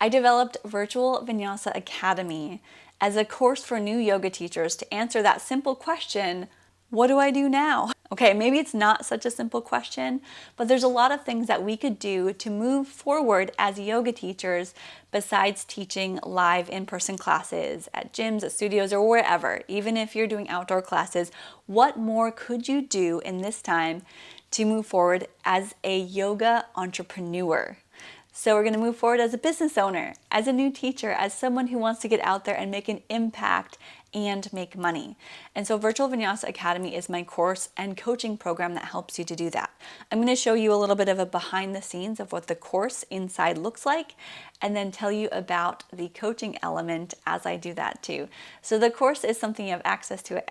I developed Virtual Vinyasa Academy as a course for new yoga teachers to answer that simple question, what do I do now? Okay, maybe it's not such a simple question, but there's a lot of things that we could do to move forward as yoga teachers besides teaching live in-person classes at gyms, at studios, or wherever. Even if you're doing outdoor classes, what more could you do in this time to move forward as a yoga entrepreneur? So we're going to move forward as a business owner, as a new teacher, as someone who wants to get out there and make an impact and make money. And so Virtual Vinyasa Academy is my course and coaching program that helps you to do that. I'm going to show you a little bit of a behind the scenes of what the course inside looks like, and then tell you about the coaching element as I do that too. So the course is something you have access to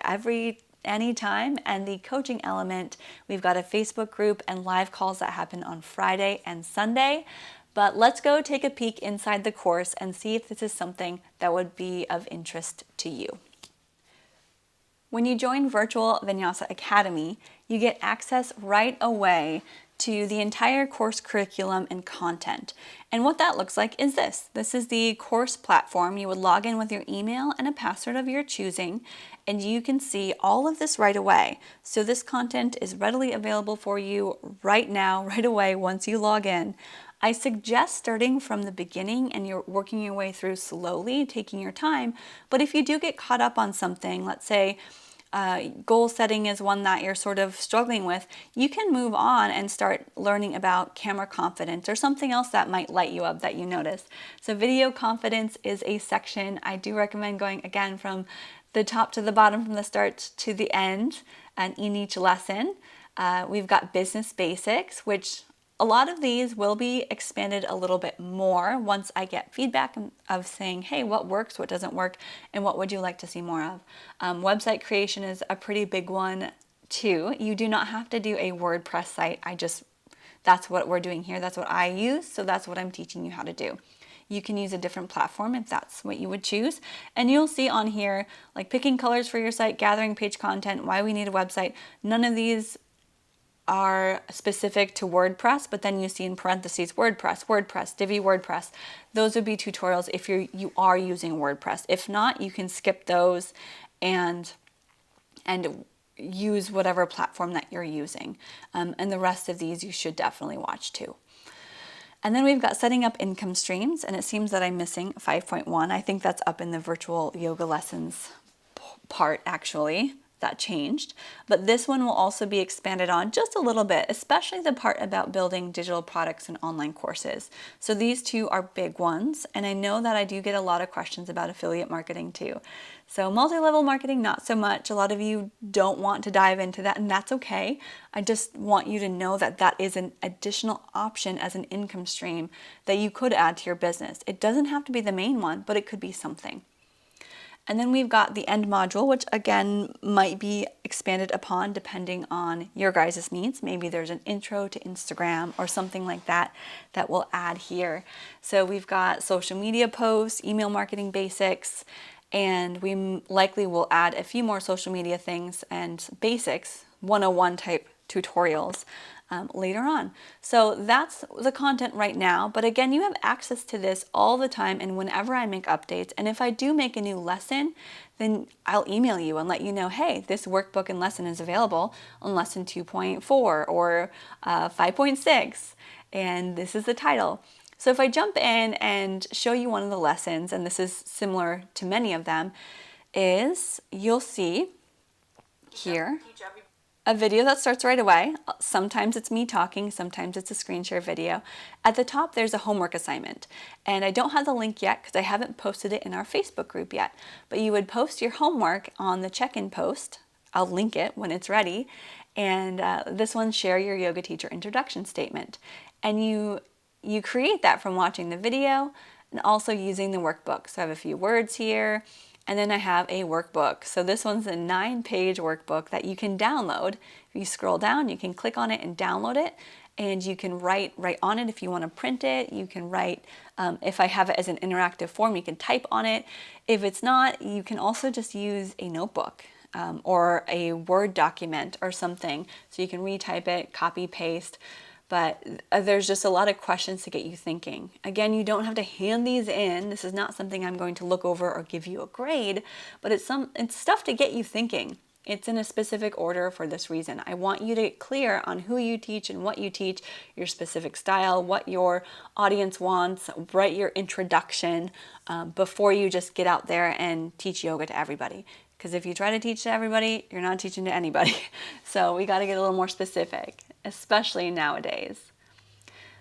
anytime, and the coaching element, we've got a Facebook group and live calls that happen on Friday and Sunday. But let's go take a peek inside the course and see if this is something that would be of interest to you. When you join Virtual Vinyasa Academy, you get access right away to the entire course curriculum and content. And what that looks like is this. This is the course platform. You would log in with your email and a password of your choosing, and you can see all of this right away. So this content is readily available for you right now, right away, once you log in. I suggest starting from the beginning and you're working your way through slowly, taking your time. But if you do get caught up on something, let's say goal setting is one that you're sort of struggling with, you can move on and start learning about camera confidence or something else that might light you up that you notice. So video confidence is a section. I do recommend going again from the top to the bottom, from the start to the end, and in each lesson. We've got business basics, which a lot of these will be expanded a little bit more once I get feedback of saying, hey, what works, what doesn't work, and what would you like to see more of. Website creation is a pretty big one too. You do not have to do a WordPress site. That's what we're doing here. That's what I use, so that's what I'm teaching you how to do. You can use a different platform if that's what you would choose. And you'll see on here, like picking colors for your site, gathering page content, why we need a website. None of these are specific to WordPress, but then you see in parentheses WordPress, Divi WordPress. Those would be tutorials if you are using WordPress. If not, you can skip those and use whatever platform that you're using. And the rest of these you should definitely watch too. And then we've got setting up income streams, and it seems that I'm missing 5.1. I think that's up in the virtual yoga lessons part actually. That changed, but this one will also be expanded on just a little bit, especially the part about building digital products and online courses. So these two are big ones, and I know that I do get a lot of questions about affiliate marketing too. So multi-level marketing, not so much. A lot of you don't want to dive into that, and that's okay. I just want you to know that that is an additional option as an income stream that you could add to your business. It doesn't have to be the main one, but it could be something. And then we've got the end module, which again might be expanded upon depending on your guys' needs. Maybe there's an intro to Instagram or something like that that we'll add here. So we've got social media posts, email marketing basics, and we likely will add a few more social media things and basics, 101 type tutorials later on. So that's the content right now, but again, you have access to this all the time and whenever I make updates. And if I do make a new lesson, then I'll email you and let you know, hey, this workbook and lesson is available on lesson 2.4 or 5.6, and this is the title. So if I jump in and show you one of the lessons, and this is similar to many of them, is you'll see here a video that starts right away. Sometimes it's me talking, sometimes it's a screen share video. At the top, there's a homework assignment. And I don't have the link yet because I haven't posted it in our Facebook group yet. But you would post your homework on the check-in post. I'll link it when it's ready. And this one, share your yoga teacher introduction statement. And you create that from watching the video and also using the workbook. So I have a few words here. And then I have a workbook. So this one's a 9-page workbook that you can download. If you scroll down, you can click on it and download it. And you can write on it if you want to print it. You can write, if I have it as an interactive form, you can type on it. If it's not, you can also just use a notebook or a Word document or something. So you can retype it, copy, paste. but there's just a lot of questions to get you thinking. Again, you don't have to hand these in. This is not something I'm going to look over or give you a grade, but it's stuff to get you thinking. It's in a specific order for this reason. I want you to get clear on who you teach and what you teach, your specific style, what your audience wants. Write your introduction before you just get out there and teach yoga to everybody. Because if you try to teach to everybody, you're not teaching to anybody. So we got to get a little more specific, especially nowadays.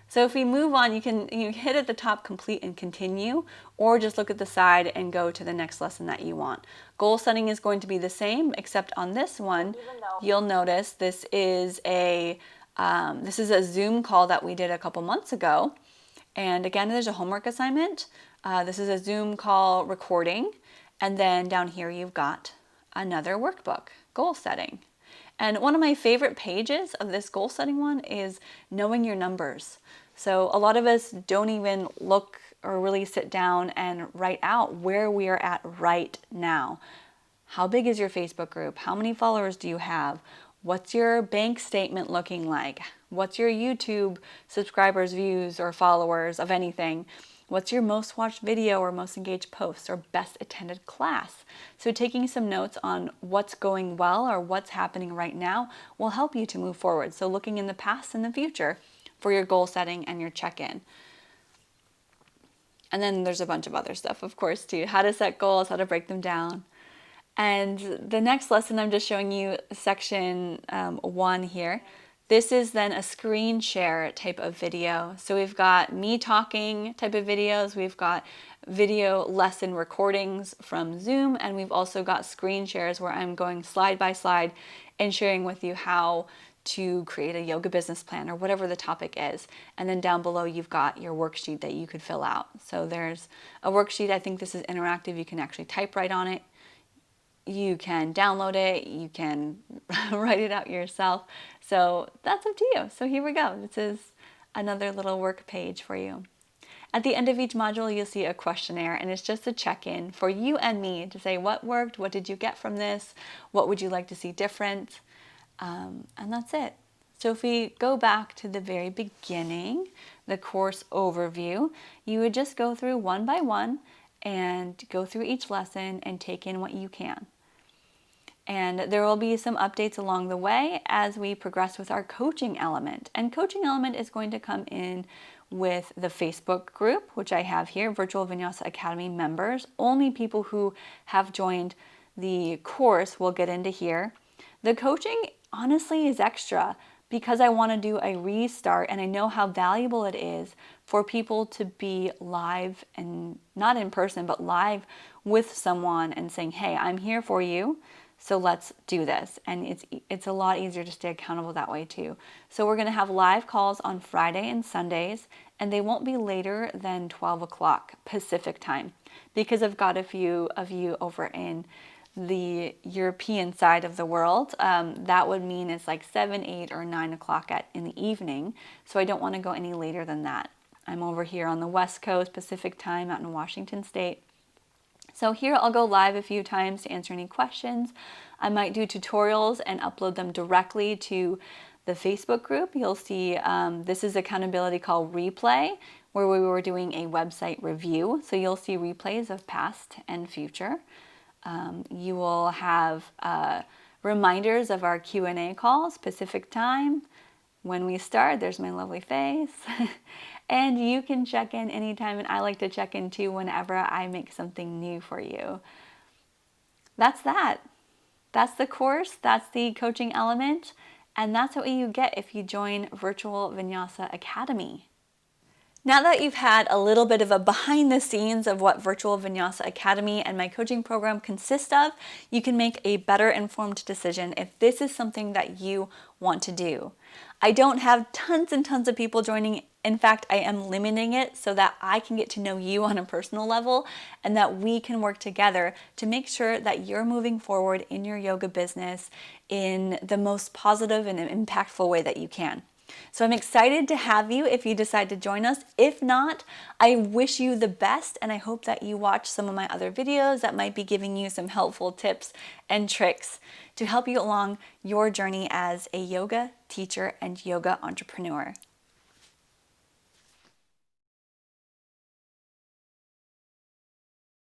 So if we move on, you hit at the top, complete and continue, or just look at the side and go to the next lesson that you want. Goal setting is going to be the same, except on this one, you'll notice this is a Zoom call that we did a couple months ago. And again, there's a homework assignment. This is a Zoom call recording. And then down here, you've got another workbook, goal setting. And one of my favorite pages of this goal setting one is knowing your numbers. So a lot of us don't even look or really sit down and write out where we are at right now. How big is your Facebook group? How many followers do you have? What's your bank statement looking like? What's your YouTube subscribers, views, or followers of anything? What's your most watched video or most engaged post or best attended class? So taking some notes on what's going well or what's happening right now will help you to move forward. So looking in the past and the future for your goal setting and your check-in. And then there's a bunch of other stuff, of course, too. How to set goals, how to break them down. And the next lesson, I'm just showing you section 1 here. This is then a screen share type of video. So we've got me talking type of videos. We've got video lesson recordings from Zoom. And we've also got screen shares where I'm going slide by slide and sharing with you how to create a yoga business plan or whatever the topic is. And then down below, you've got your worksheet that you could fill out. So there's a worksheet. I think this is interactive. You can actually type right on it. You can download it, you can write it out yourself. So that's up to you. So here we go. This is another little work page for you. At the end of each module, you'll see a questionnaire, and it's just a check-in for you and me to say what worked, what did you get from this, what would you like to see different, and that's it. So if we go back to the very beginning, the course overview, you would just go through one by one and go through each lesson and take in what you can. And there will be some updates along the way as we progress with our coaching element. And coaching element is going to come in with the Facebook group, which I have here, Virtual Vinyasa Academy members. Only people who have joined the course will get into here. The coaching honestly is extra because I want to do a restart, and I know how valuable it is for people to be live, and not in person, but live with someone and saying, hey, I'm here for you. So let's do this. And it's a lot easier to stay accountable that way too. So we're going to have live calls on Friday and Sundays, and they won't be later than 12 o'clock Pacific time, because I've got a few of you over in the European side of the world. That would mean it's like 7, 8, or 9 o'clock in the evening. So I don't want to go any later than that. I'm over here on the West Coast Pacific time out in Washington State. So here I'll go live a few times to answer any questions. I might do tutorials and upload them directly to the Facebook group. You'll see this is accountability called Replay, where we were doing a website review. So you'll see replays of past and future. You will have reminders of our Q&A calls, Pacific time. When we start, there's my lovely face. And you can check in anytime, and I like to check in too whenever I make something new for you. That's that. That's the course, that's the coaching element, and that's what you get if you join Virtual Vinyasa Academy. Now that you've had a little bit of a behind the scenes of what Virtual Vinyasa Academy and my coaching program consist of, you can make a better informed decision if this is something that you want to do. I don't have tons and tons of people joining. In fact, I am limiting it so that I can get to know you on a personal level and that we can work together to make sure that you're moving forward in your yoga business in the most positive and impactful way that you can. So I'm excited to have you if you decide to join us. If not, I wish you the best, and I hope that you watch some of my other videos that might be giving you some helpful tips and tricks to help you along your journey as a yoga teacher and yoga entrepreneur.